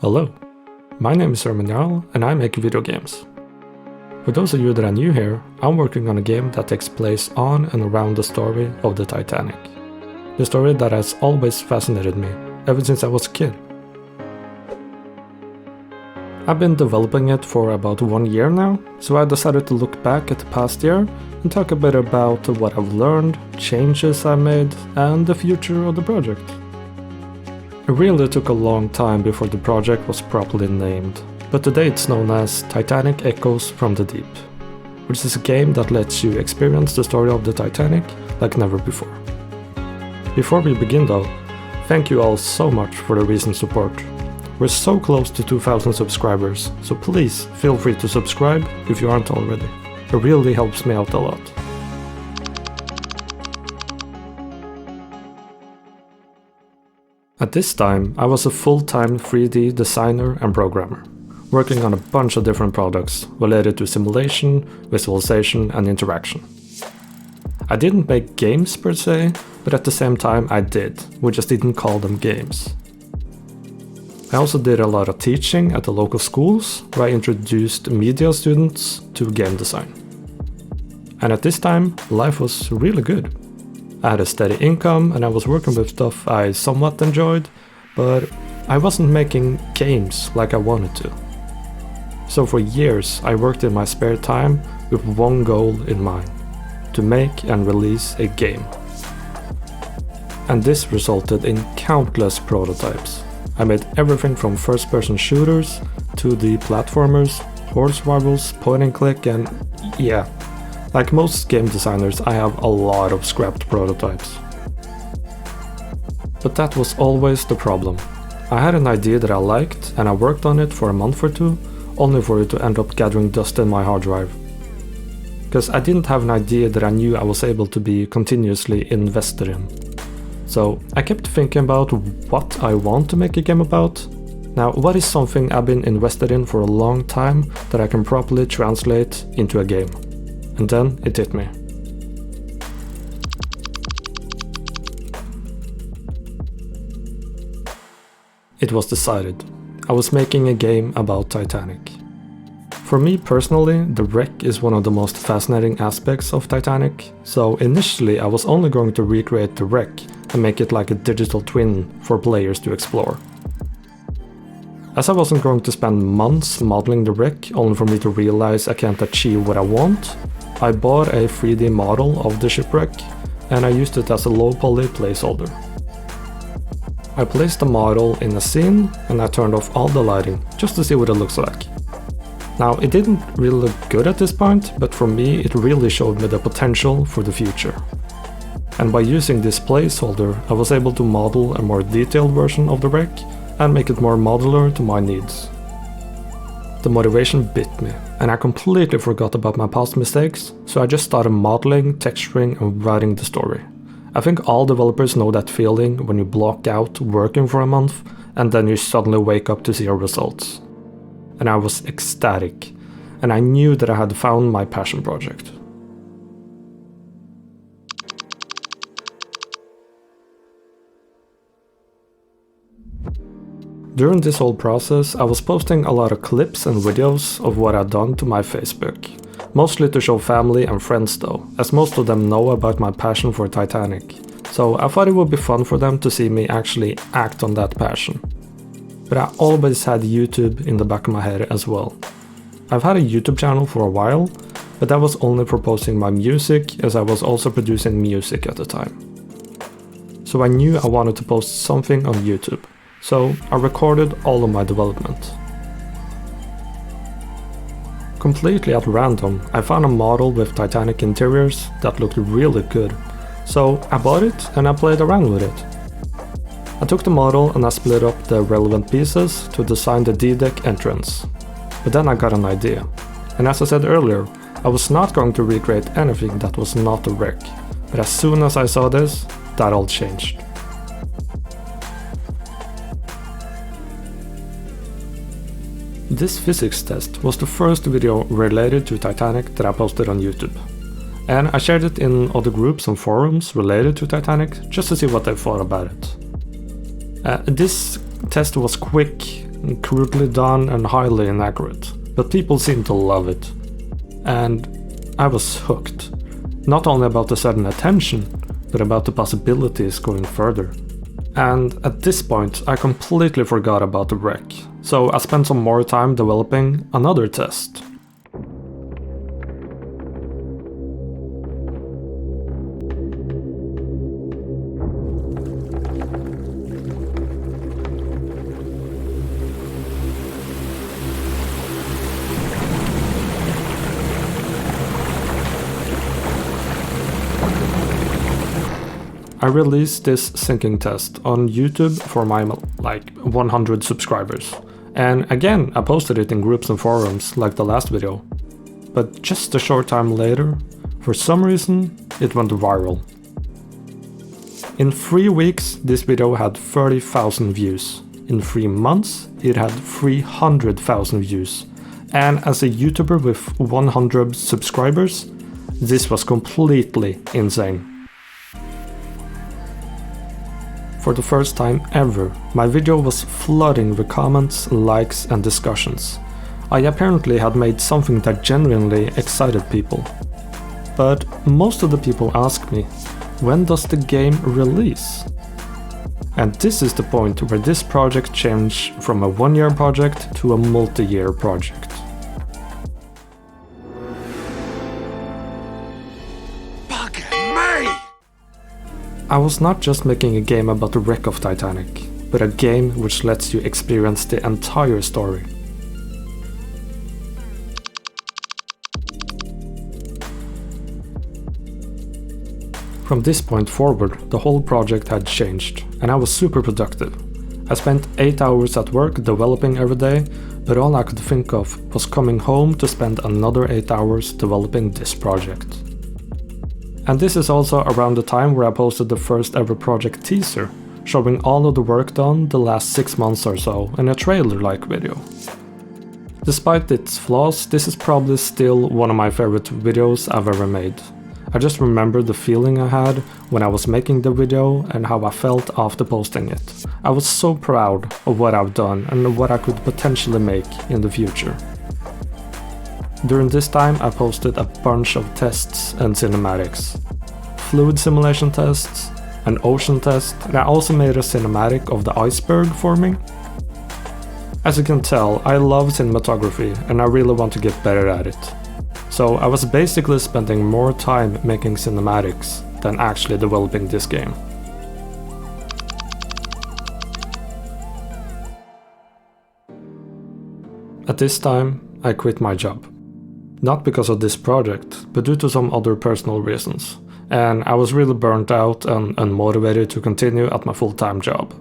Hello, my name is Jarl and I make video games. For those of you that are new here, I'm working on a game that takes place on and around the story of the Titanic. The story that has always fascinated me, ever since I was a kid. I've been developing it for about 1 year now, so I decided to look back at the past year and talk a bit about what I've learned, changes I made, and the future of the project. It really took a long time before the project was properly named, but today it's known as Titanic Echoes from the Deep, which is a game that lets you experience the story of the Titanic like never before. Before we begin though, thank you all so much for the recent support. We're so close to 2,000 subscribers, so please feel free to subscribe if you aren't already. It really helps me out a lot. At this time, I was a full-time 3D designer and programmer, working on a bunch of different products related to simulation, visualization, and interaction. I didn't make games per se, but at the same time I did, we just didn't call them games. I also did a lot of teaching at the local schools, where I introduced media students to game design. And at this time, life was really good. I had a steady income and I was working with stuff I somewhat enjoyed, but I wasn't making games like I wanted to. So for years I worked in my spare time with one goal in mind: to make and release a game. And this resulted in countless prototypes. I made everything from first-person shooters to the platformers, horse rivals, point and click, and yeah, like most game designers, I have a lot of scrapped prototypes. But that was always the problem. I had an idea that I liked and I worked on it for a month or two, only for it to end up gathering dust in my hard drive. Because I didn't have an idea that I knew I was able to be continuously invested in. So I kept thinking about what I want to make a game about. Now, what is something I've been invested in for a long time that I can properly translate into a game? And then it hit me. It was decided. I was making a game about Titanic. For me personally, the wreck is one of the most fascinating aspects of Titanic, so initially I was only going to recreate the wreck and make it like a digital twin for players to explore. As I wasn't going to spend months modeling the wreck only for me to realize I can't achieve what I want, I bought a 3D model of the shipwreck and I used it as a low-poly placeholder. I placed the model in a scene and I turned off all the lighting just to see what it looks like. Now, it didn't really look good at this point, but for me it really showed me the potential for the future. And by using this placeholder, I was able to model a more detailed version of the wreck and make it more modular to my needs. The motivation bit me, and I completely forgot about my past mistakes, so I just started modeling, texturing, and writing the story. I think all developers know that feeling when you block out working for a month, and then you suddenly wake up to see your results. And I was ecstatic, and I knew that I had found my passion project. During this whole process, I was posting a lot of clips and videos of what I'd done to my Facebook, mostly to show family and friends though, as most of them know about my passion for Titanic, so I thought it would be fun for them to see me actually act on that passion. But I always had YouTube in the back of my head as well. I've had a YouTube channel for a while, but that was only for posting my music, as I was also producing music at the time. So I knew I wanted to post something on YouTube. So I recorded all of my development. Completely at random, I found a model with Titanic interiors that looked really good, so I bought it and I played around with it. I took the model and I split up the relevant pieces to design the D-deck entrance. But then I got an idea, and as I said earlier, I was not going to recreate anything that was not a wreck, but as soon as I saw this, that all changed. This physics test was the first video related to Titanic that I posted on YouTube, and I shared it in other groups and forums related to Titanic just to see what they thought about it. This test was quick crudely done and highly inaccurate, but people seemed to love it. And I was hooked, not only about the sudden attention, but about the possibilities going further. And at this point I completely forgot about the wreck, so I spent some more time developing another test. I released this syncing test on YouTube for my 100 subscribers, and again I posted it in groups and forums like the last video. But just a short time later, for some reason, it went viral. In 3 weeks this video had 30,000 views, in 3 months it had 300,000 views, and as a YouTuber with 100 subscribers, this was completely insane. For the first time ever, my video was flooding with comments, likes and discussions. I apparently had made something that genuinely excited people. But most of the people asked me, when does the game release? And this is the point where this project changed from a one-year project to a multi-year project. I was not just making a game about the wreck of Titanic, but a game which lets you experience the entire story. From this point forward, the whole project had changed, and I was super productive. I spent 8 hours at work developing every day, but all I could think of was coming home to spend another 8 hours developing this project. And this is also around the time where I posted the first ever project teaser, showing all of the work done the last 6 months or so in a trailer-like video. Despite its flaws, this is probably still one of my favorite videos I've ever made. I just remember the feeling I had when I was making the video and how I felt after posting it. I was so proud of what I've done and what I could potentially make in the future. During this time I posted a bunch of tests and cinematics. Fluid simulation tests, an ocean test, and I also made a cinematic of the iceberg forming. As you can tell, I love cinematography and I really want to get better at it. So I was basically spending more time making cinematics than actually developing this game. At this time, I quit my job. Not because of this project, but due to some other personal reasons. And I was really burnt out and unmotivated to continue at my full-time job.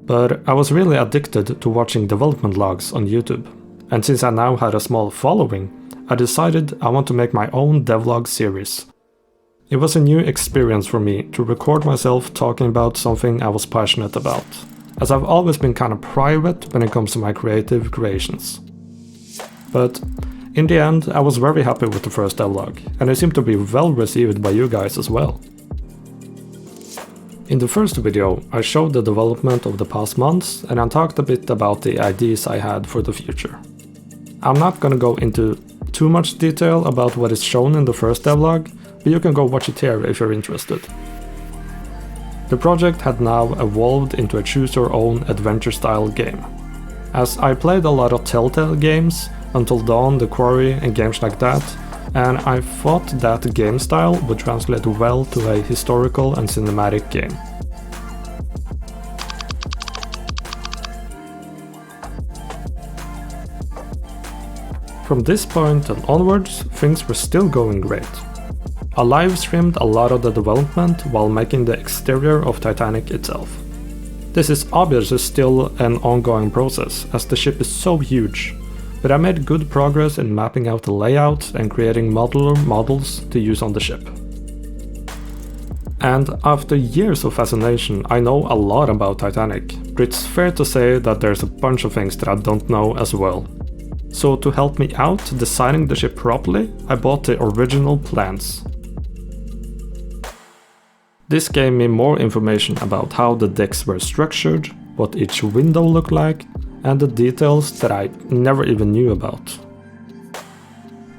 But I was really addicted to watching development logs on YouTube. And since I now had a small following, I decided I want to make my own devlog series. It was a new experience for me to record myself talking about something I was passionate about, as I've always been kind of private when it comes to my creative creations. But in the end, I was very happy with the first devlog, and it seemed to be well received by you guys as well. In the first video, I showed the development of the past months and I talked a bit about the ideas I had for the future. I'm not gonna go into too much detail about what is shown in the first devlog, but you can go watch it here if you're interested. The project had now evolved into a choose-your-own adventure-style game. As I played a lot of Telltale games, Until Dawn, The Quarry and games like that, and I thought that game style would translate well to a historical and cinematic game. From this point and onwards, things were still going great. I live streamed a lot of the development while making the exterior of Titanic itself. This is obviously still an ongoing process, as the ship is so huge, but I made good progress in mapping out the layout and creating modular models to use on the ship. And after years of fascination, I know a lot about Titanic, but it's fair to say that there's a bunch of things that I don't know as well. So to help me out designing the ship properly, I bought the original plans. This gave me more information about how the decks were structured, what each window looked like, and the details that I never even knew about.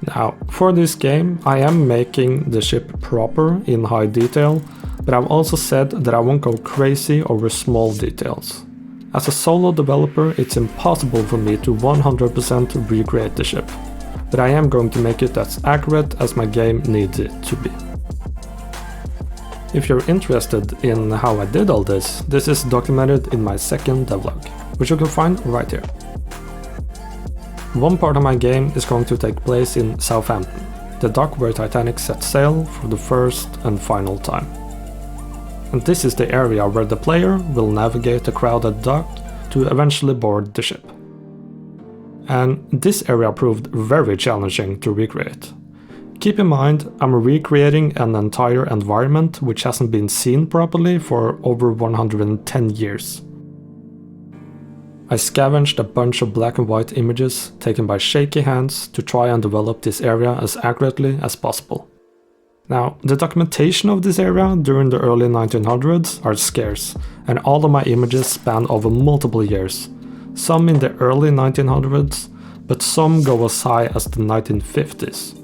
Now, for this game, I am making the ship proper in high detail, but I've also said that I won't go crazy over small details. As a solo developer, it's impossible for me to 100% recreate the ship, but I am going to make it as accurate as my game needs it to be. If you're interested in how I did all this is documented in my second devlog, which you can find right here. One part of my game is going to take place in Southampton, the dock where Titanic set sail for the first and final time. And this is the area where the player will navigate the crowded dock to eventually board the ship. And this area proved very challenging to recreate. Keep in mind, I'm recreating an entire environment which hasn't been seen properly for over 110 years. I scavenged a bunch of black and white images taken by shaky hands to try and develop this area as accurately as possible. Now, the documentation of this area during the early 1900s are scarce, and all of my images span over multiple years, some in the early 1900s, but some go as high as the 1950s.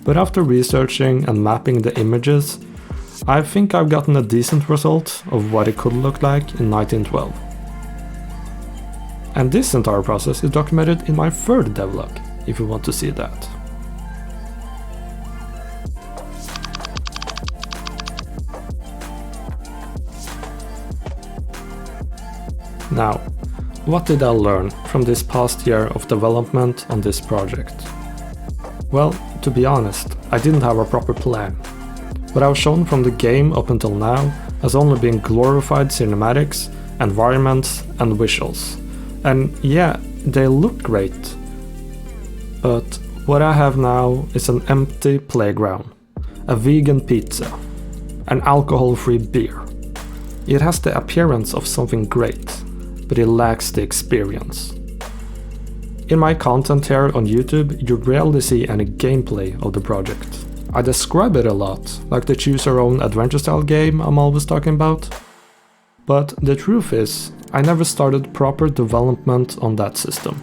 But after researching and mapping the images, I think I've gotten a decent result of what it could look like in 1912. And this entire process is documented in my third devlog, if you want to see that. Now, what did I learn from this past year of development on this project? Well, to be honest, I didn't have a proper plan. What I've shown from the game up until now has only been glorified cinematics, environments and visuals. And yeah, they look great. But what I have now is an empty playground, a vegan pizza, an alcohol-free beer. It has the appearance of something great, but it lacks the experience. In my content here on YouTube, you rarely see any gameplay of the project. I describe it a lot, like the choose your own adventure style game I'm always talking about. But the truth is, I never started proper development on that system.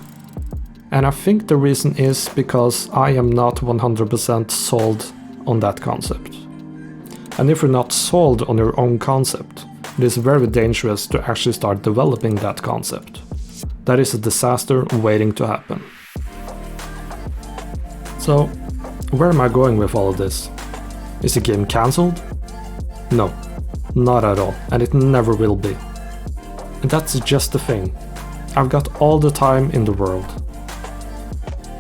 And I think the reason is because I am not 100% sold on that concept. And if you're not sold on your own concept, it is very dangerous to actually start developing that concept. That is a disaster waiting to happen. So, where am I going with all of this? Is the game cancelled? No, not at all, and it never will be. And that's just the thing. I've got all the time in the world.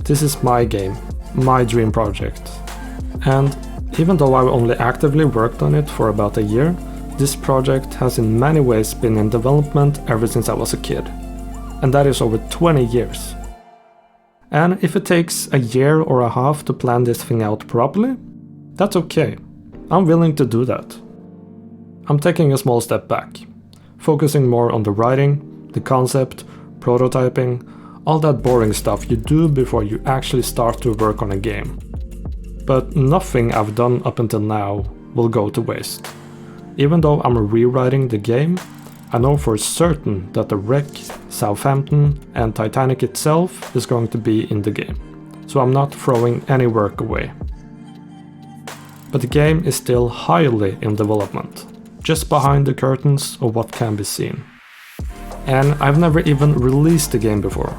This is my game, my dream project. And even though I've only actively worked on it for about a year, this project has in many ways been in development ever since I was a kid. And that is over 20 years. And if it takes a year or a half to plan this thing out properly, that's okay. I'm willing to do that. I'm taking a small step back, focusing more on the writing, the concept, prototyping, all that boring stuff you do before you actually start to work on a game. But nothing I've done up until now will go to waste. Even though I'm rewriting the game, I know for certain that the wreck, Southampton and Titanic itself is going to be in the game, so I'm not throwing any work away. But the game is still highly in development, just behind the curtains of what can be seen. And I've never even released the game before,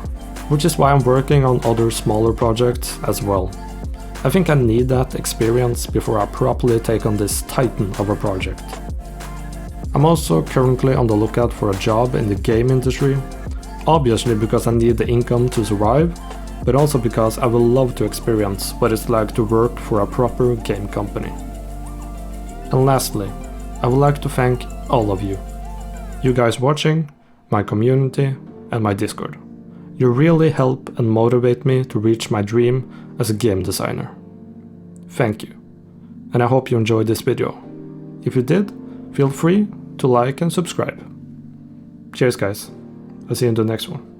which is why I'm working on other smaller projects as well. I think I need that experience before I properly take on this titan of a project. I'm also currently on the lookout for a job in the game industry, obviously because I need the income to survive, but also because I would love to experience what it's like to work for a proper game company. And lastly, I would like to thank all of you. You guys watching, my community, and my Discord. You really help and motivate me to reach my dream as a game designer. Thank you. And I hope you enjoyed this video. If you did, feel free to like and subscribe. Cheers guys. I'll see you in the next one.